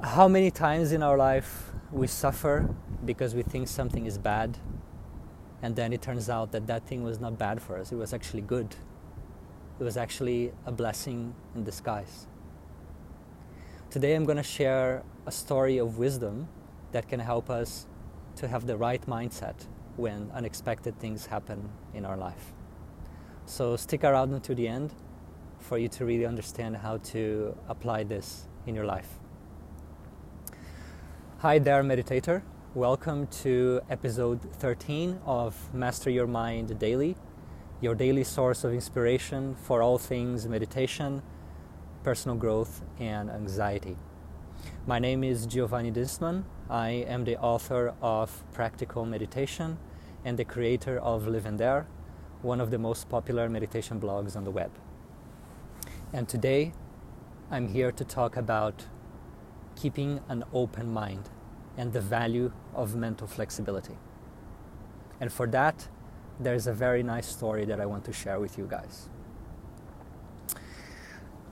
How many times in our life we suffer because we think something is bad, and then it turns out that that thing was not bad for us, it was actually good. It was actually a blessing in disguise. Today I'm going to share a story of wisdom that can help us to have the right mindset when unexpected things happen in our life. So stick around until the end for you to really understand how to apply this in your life. Hi there, meditator. Welcome to episode 13 of Master Your Mind Daily, your daily source of inspiration for all things meditation, personal growth, and anxiety. My name is Giovanni Dienstmann. I am the author of Practical Meditation and the creator of Live and Dare, one of the most popular meditation blogs on the web. And today, I'm here to talk about keeping an open mind and the value of mental flexibility. And for that, there's a very nice story that I want to share with you guys.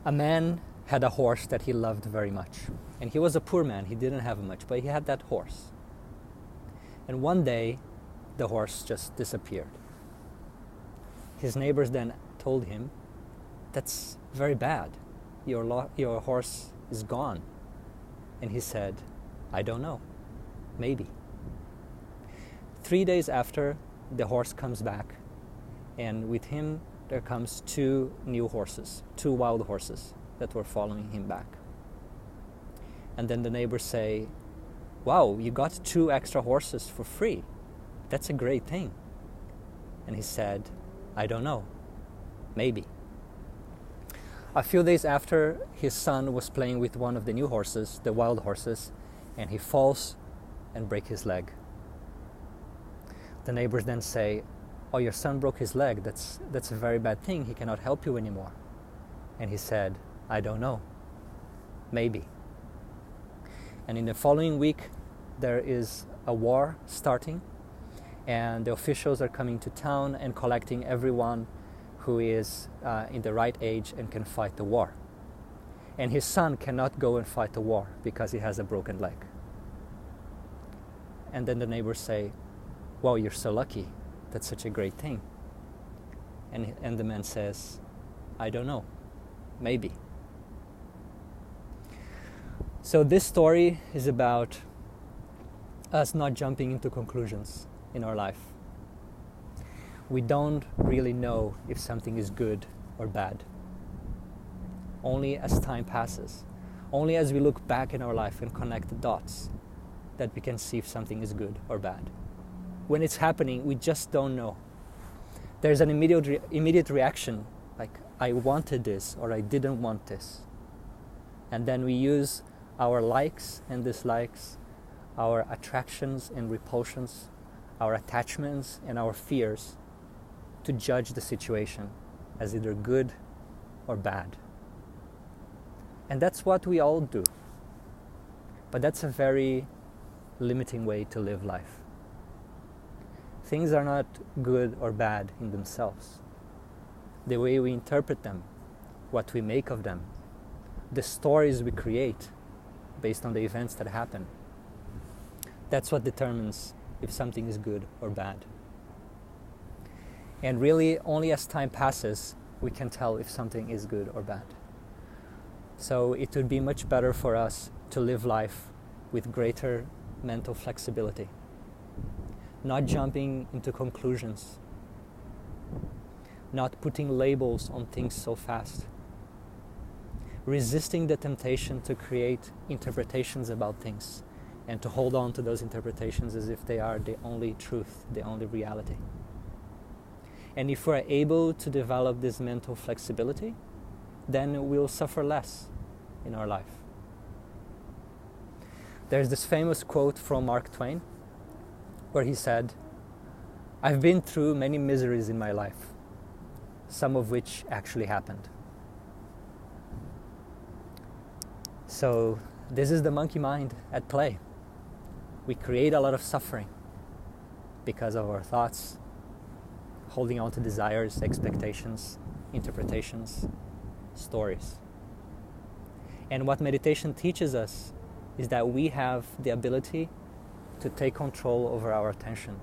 A man had a horse that he loved very much. And he was a poor man, he didn't have much, but he had that horse. And one day, the horse just disappeared. His neighbors then told him, "That's very bad. Your horse is gone." And he said, "I don't know. Maybe." 3 days after, the horse comes back, and with him there comes two new horses, two wild horses that were following him back. And then the neighbors say, "Wow, you got two extra horses for free. That's a great thing." And he said, "I don't know. Maybe." A few days after, his son was playing with one of the new horses, the wild horses, and he falls and breaks his leg. The neighbors then say, "Oh, your son broke his leg. That's a very bad thing. He cannot help you anymore." And he said, "I don't know. Maybe." And in the following week, there is a war starting, and the officials are coming to town and collecting everyone who is in the right age and can fight the war. And his son cannot go and fight the war because he has a broken leg. And then the neighbors say, "Wow, you're so lucky. That's such a great thing." And the man says, "I don't know. Maybe." So this story is about us not jumping into conclusions in our life. We don't really know if something is good or bad. Only as time passes, only as we look back in our life and connect the dots, that we can see if something is good or bad. When it's happening, we just don't know. There's an immediate reaction, like, I wanted this or I didn't want this. And then we use our likes and dislikes, our attractions and repulsions, our attachments and our fears to judge the situation as either good or bad. And that's what we all do. But that's a very limiting way to live life. Things are not good or bad in themselves. The way we interpret them, what we make of them, the stories we create based on the events that happen, that's what determines if something is good or bad. And really, only as time passes, we can tell if something is good or bad. So it would be much better for us to live life with greater mental flexibility, not jumping into conclusions, not putting labels on things so fast, resisting the temptation to create interpretations about things and to hold on to those interpretations as if they are the only truth, the only reality. And if we're able to develop this mental flexibility, then we'll suffer less in our life. There's this famous quote from Mark Twain where he said, "I've been through many miseries in my life, some of which actually happened." So this is the monkey mind at play. We create a lot of suffering because of our thoughts, holding on to desires, expectations, interpretations, stories. And what meditation teaches us is that we have the ability to take control over our attention.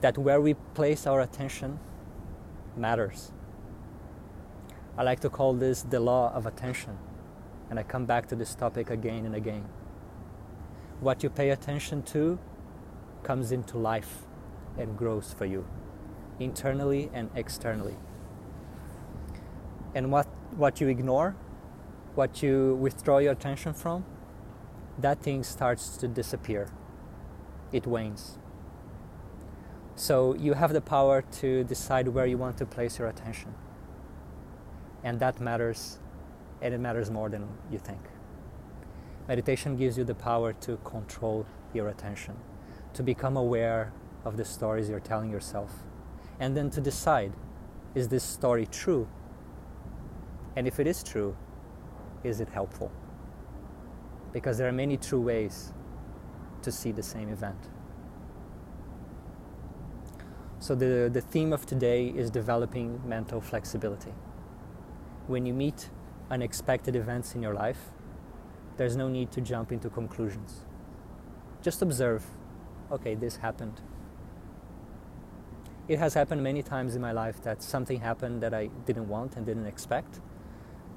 That where we place our attention matters. I like to call this the law of attention, and I come back to this topic again and again. What you pay attention to comes into life and grows for you, internally and externally. And what you ignore, what you withdraw your attention from, that thing starts to disappear. It wanes. So you have the power to decide where you want to place your attention. And that matters, and it matters more than you think. Meditation gives you the power to control your attention, to become aware of the stories you're telling yourself, and then to decide, is this story true? And if it is true, is it helpful? Because there are many true ways to see the same event. So the theme of today is developing mental flexibility. When you meet unexpected events in your life, there's no need to jump into conclusions. Just observe, okay, this happened. It has happened many times in my life that something happened that I didn't want and didn't expect.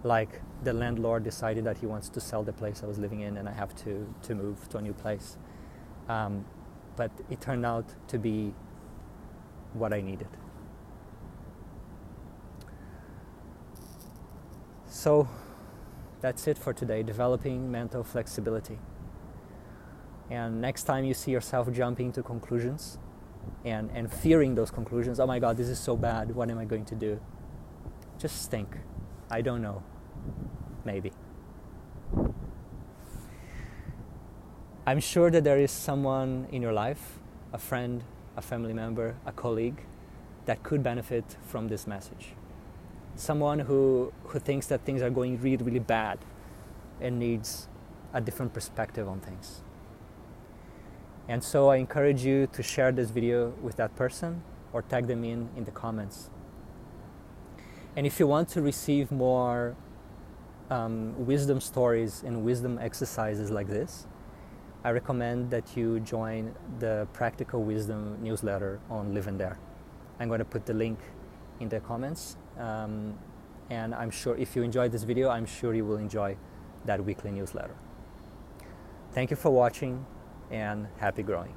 Like the landlord decided that he wants to sell the place I was living in and I have to move to a new place. But it turned out to be what I needed. So that's it for today, developing mental flexibility. And next time you see yourself jumping to conclusions and fearing those conclusions, oh my God, this is so bad, what am I going to do? Just think, I don't know, maybe. I'm sure that there is someone in your life, a friend, a family member, a colleague, that could benefit from this message. Someone who thinks that things are going really, really bad and needs a different perspective on things. And so I encourage you to share this video with that person or tag them in the comments. And if you want to receive more wisdom stories and wisdom exercises like this, I recommend that you join the Practical Wisdom newsletter on Live and Dare. I'm going to put the link in the comments. And I'm sure if you enjoyed this video, I'm sure you will enjoy that weekly newsletter. Thank you for watching and happy growing.